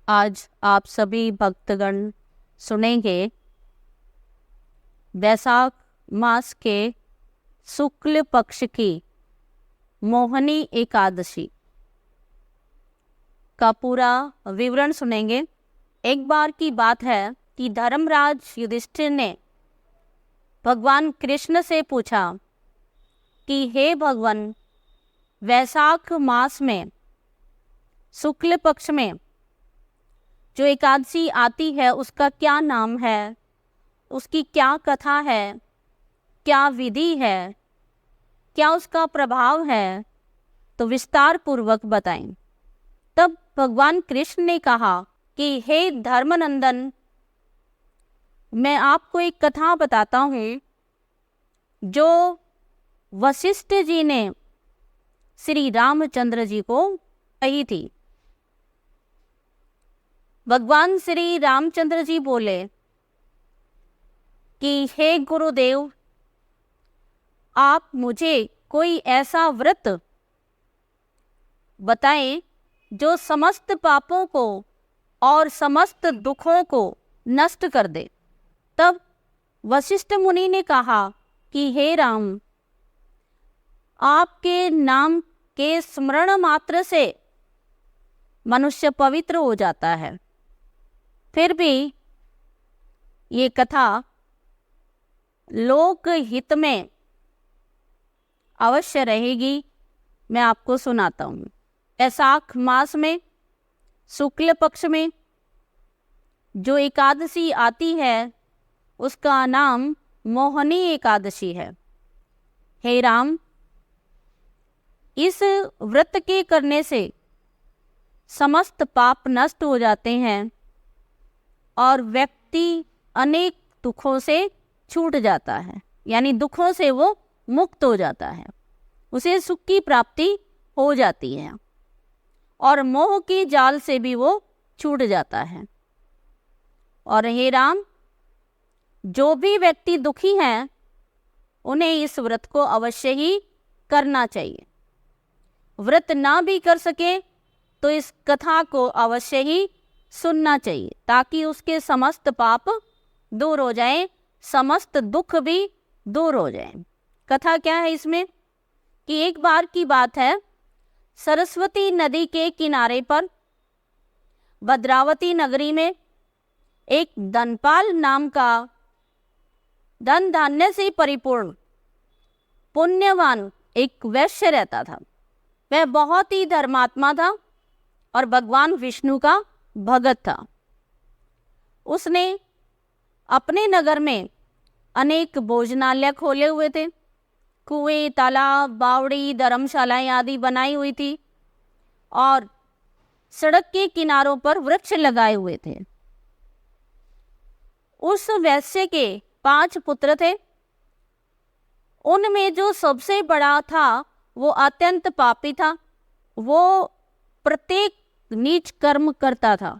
आज आप सभी भक्तगण सुनेंगे वैशाख मास के शुक्ल पक्ष की मोहिनी एकादशी का पूरा विवरण सुनेंगे। एक बार की बात है कि धर्मराज युधिष्ठिर ने भगवान कृष्ण से पूछा कि हे भगवान, वैशाख मास में शुक्ल पक्ष में जो एकादशी आती है उसका क्या नाम है, उसकी क्या कथा है, क्या विधि है, क्या उसका प्रभाव है, तो विस्तार पूर्वक बताएं। तब भगवान कृष्ण ने कहा कि हे धर्मनंदन, मैं आपको एक कथा बताता हूँ जो वशिष्ठ जी ने श्री रामचंद्र जी को कही थी। भगवान श्री रामचंद्र जी बोले कि हे गुरुदेव, आप मुझे कोई ऐसा व्रत बताएं जो समस्त पापों को और समस्त दुखों को नष्ट कर दे। तब वशिष्ठ मुनि ने कहा कि हे राम, आपके नाम के स्मरण मात्र से मनुष्य पवित्र हो जाता है, फिर भी ये कथा लोक हित में अवश्य रहेगी। मैं आपको सुनाता हूँ। वैशाख मास में शुक्ल पक्ष में जो एकादशी आती है उसका नाम मोहिनी एकादशी है। हे राम, इस व्रत के करने से समस्त पाप नष्ट हो जाते हैं और व्यक्ति अनेक दुखों से छूट जाता है, यानी दुखों से वो मुक्त हो जाता है, उसे सुख की प्राप्ति हो जाती है और मोह की जाल से भी वो छूट जाता है। और हे राम, जो भी व्यक्ति दुखी हैं उन्हें इस व्रत को अवश्य ही करना चाहिए। व्रत ना भी कर सके तो इस कथा को अवश्य ही सुनना चाहिए ताकि उसके समस्त पाप दूर हो जाएं, समस्त दुख भी दूर हो जाएं। कथा क्या है इसमें कि एक बार की बात है, सरस्वती नदी के किनारे पर भद्रावती नगरी में एक धनपाल नाम का धन धान्य से परिपूर्ण पुण्यवान एक वैश्य रहता था। वह बहुत ही धर्मात्मा था और भगवान विष्णु का भगत था। उसने अपने नगर में अनेक भोजनालय खोले हुए थे, कुएं, तालाब, बावड़ी, धर्मशालाएं आदि बनाई हुई थी और सड़क के किनारों पर वृक्ष लगाए हुए थे। उस वैश्य के 5 पुत्र थे। उनमें जो सबसे बड़ा था वो अत्यंत पापी था। वो प्रत्येक नीच कर्म करता था,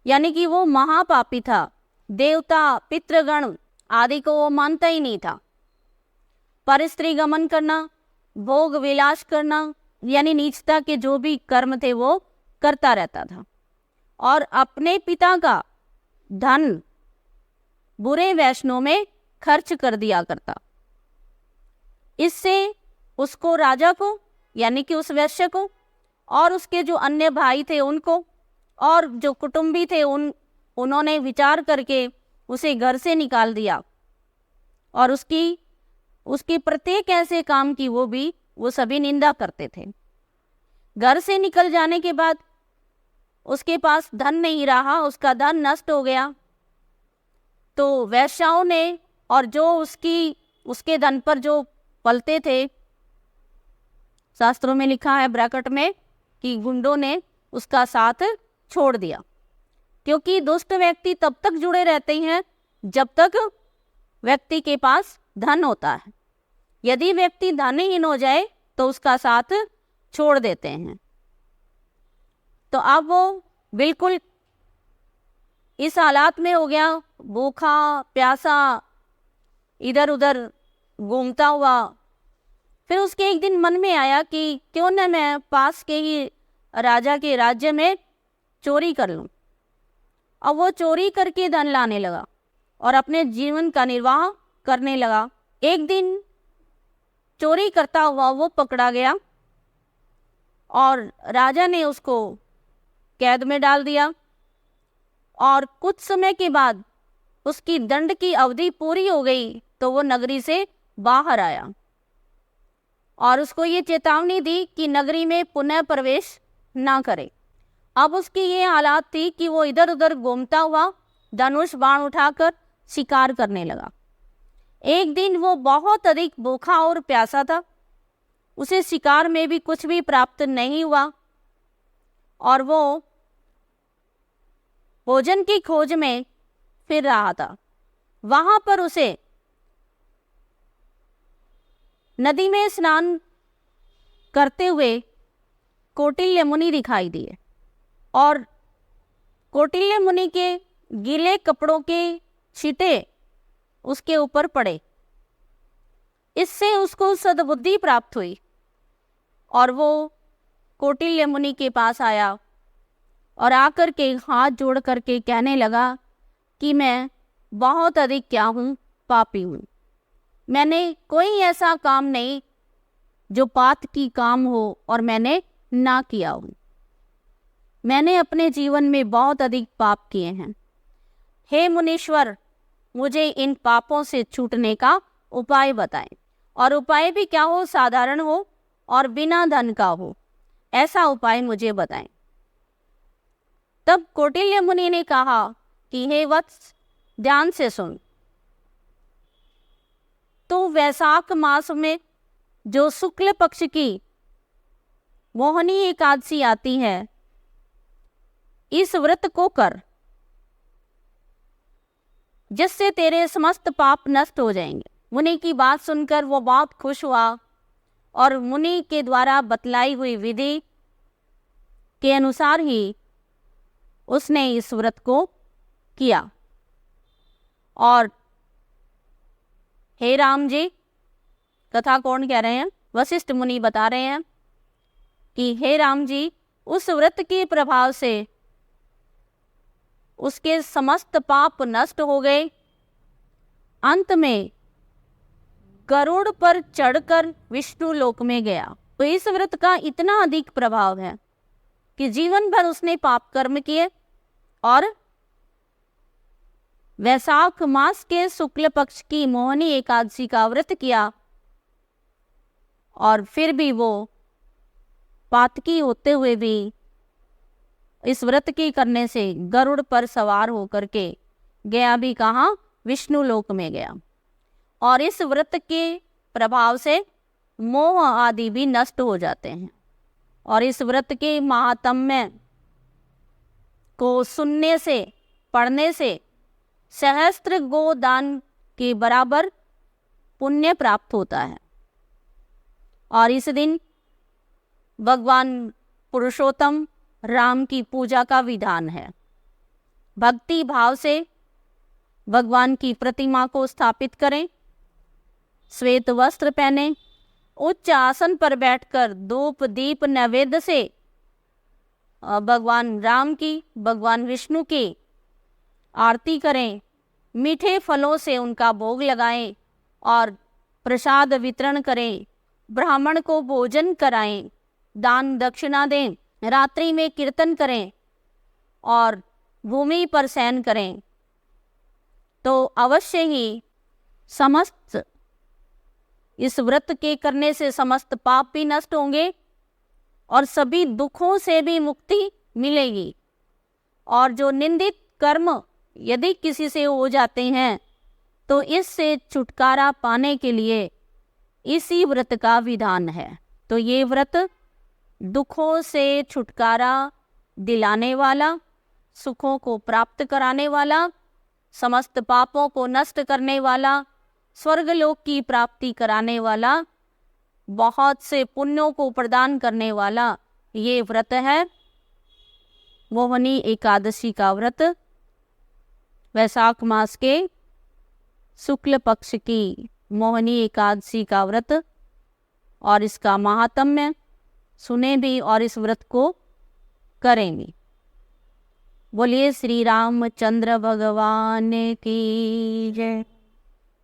यानी कि वो महापापी था। देवता, पितृगण आदि को वो मानता ही नहीं था। परस्त्री गमन करना, भोग विलास करना, यानी नीचता के जो भी कर्म थे वो करता रहता था और अपने पिता का धन बुरे वैष्णव में खर्च कर दिया करता। इससे उसको, राजा को, यानी कि उस वैश्य को और उसके जो अन्य भाई थे उनको और जो कुटुंबी थे उन्होंने विचार करके उसे घर से निकाल दिया और उसकी प्रत्येक ऐसे काम की वो सभी निंदा करते थे। घर से निकल जाने के बाद उसके पास धन नहीं रहा, उसका धन नष्ट हो गया। तो वैश्याओं ने और जो उसके धन पर जो पलते थे, शास्त्रों में लिखा है ब्रैकेट में कि गुंडों ने उसका साथ छोड़ दिया, क्योंकि दुष्ट व्यक्ति तब तक जुड़े रहते हैं जब तक व्यक्ति के पास धन होता है। यदि व्यक्ति धनहीन हो जाए तो उसका साथ छोड़ देते हैं। तो अब वो बिल्कुल इस हालात में हो गया, भूखा प्यासा इधर उधर घूमता हुआ। फिर उसके एक दिन मन में आया कि क्यों न मैं पास के ही राजा के राज्य में चोरी कर लूं। अब वो चोरी करके धन लाने लगा और अपने जीवन का निर्वाह करने लगा। एक दिन चोरी करता हुआ वो पकड़ा गया और राजा ने उसको कैद में डाल दिया और कुछ समय के बाद उसकी दंड की अवधि पूरी हो गई तो वो नगरी से बाहर आया और उसको ये चेतावनी दी कि नगरी में पुनः प्रवेश ना करे। अब उसकी ये हालात थी कि वो इधर उधर घूमता हुआ धनुष बाण उठाकर शिकार करने लगा। एक दिन वो बहुत अधिक भूखा और प्यासा था, उसे शिकार में भी कुछ भी प्राप्त नहीं हुआ और वो भोजन की खोज में फिर रहा था। वहां पर उसे नदी में स्नान करते हुए कौटिल्य मुनि दिखाई दिए और कौटिल्य मुनि के गीले कपड़ों के छींटे उसके ऊपर पड़े। इससे उसको सद्बुद्धि प्राप्त हुई और वो कौटिल्य मुनि के पास आया और आकर के हाथ जोड़ करके कहने लगा कि मैं बहुत अधिक क्या हूँ, पापी हूँ। मैंने कोई ऐसा काम नहीं जो पाप की काम हो और मैंने ना किया हो। मैंने अपने जीवन में बहुत अधिक पाप किए हैं। हे मुनीश्वर, मुझे इन पापों से छूटने का उपाय बताएं और उपाय भी क्या हो, साधारण हो और बिना धन का हो, ऐसा उपाय मुझे बताएं। तब कौटिल्य मुनि ने कहा कि हे वत्स, ध्यान से सुन। तो वैशाख मास में जो शुक्ल पक्ष की मोहिनी एकादशी आती है, इस व्रत को कर, जिससे तेरे समस्त पाप नष्ट हो जाएंगे। मुनि की बात सुनकर वो बहुत खुश हुआ और मुनि के द्वारा बतलाई हुई विधि के अनुसार ही उसने इस व्रत को किया। और हे राम जी, कथा कौन कह रहे हैं? वशिष्ठ मुनि बता रहे हैं कि हे राम जी, उस व्रत के प्रभाव से उसके समस्त पाप नष्ट हो गए। अंत में गरुड़ पर चढ़कर विष्णु लोक में गया। तो इस व्रत का इतना अधिक प्रभाव है कि जीवन भर उसने पाप कर्म किए और वैशाख मास के शुक्ल पक्ष की मोहिनी एकादशी का व्रत किया और फिर भी वो पातकी होते हुए भी इस व्रत के करने से गरुड़ पर सवार होकर के गया भी कहाँ? विष्णु लोक में गया। और इस व्रत के प्रभाव से मोह आदि भी नष्ट हो जाते हैं। और इस व्रत के महात्म्य को सुनने से, पढ़ने से सहस्त्र गोदान के बराबर पुण्य प्राप्त होता है। और इस दिन भगवान पुरुषोत्तम राम की पूजा का विधान है। भक्ति भाव से भगवान की प्रतिमा को स्थापित करें, श्वेत वस्त्र पहने, उच्च आसन पर बैठकर धूप दीप नैवेद्य से भगवान राम की, भगवान विष्णु की आरती करें, मीठे फलों से उनका भोग लगाएं और प्रसाद वितरण करें, ब्राह्मण को भोजन कराएं, दान दक्षिणा दें, रात्रि में कीर्तन करें और भूमि पर शयन करें, तो अवश्य ही समस्त इस व्रत के करने से समस्त पाप भी नष्ट होंगे और सभी दुखों से भी मुक्ति मिलेगी। और जो निंदित कर्म यदि किसी से हो जाते हैं तो इससे छुटकारा पाने के लिए इसी व्रत का विधान है। तो ये व्रत दुखों से छुटकारा दिलाने वाला, सुखों को प्राप्त कराने वाला, समस्त पापों को नष्ट करने वाला, स्वर्गलोक की प्राप्ति कराने वाला, बहुत से पुण्यों को प्रदान करने वाला ये व्रत है मोहिनी एकादशी का व्रत। वैशाख मास के शुक्ल पक्ष की मोहिनी एकादशी का व्रत और इसका महात्म्य सुने भी और इस व्रत को करेंगे। बोलिए श्री रामचंद्र भगवान की जय,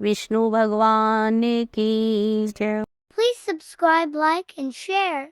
विष्णु भगवान की जय। Please subscribe, like, and share.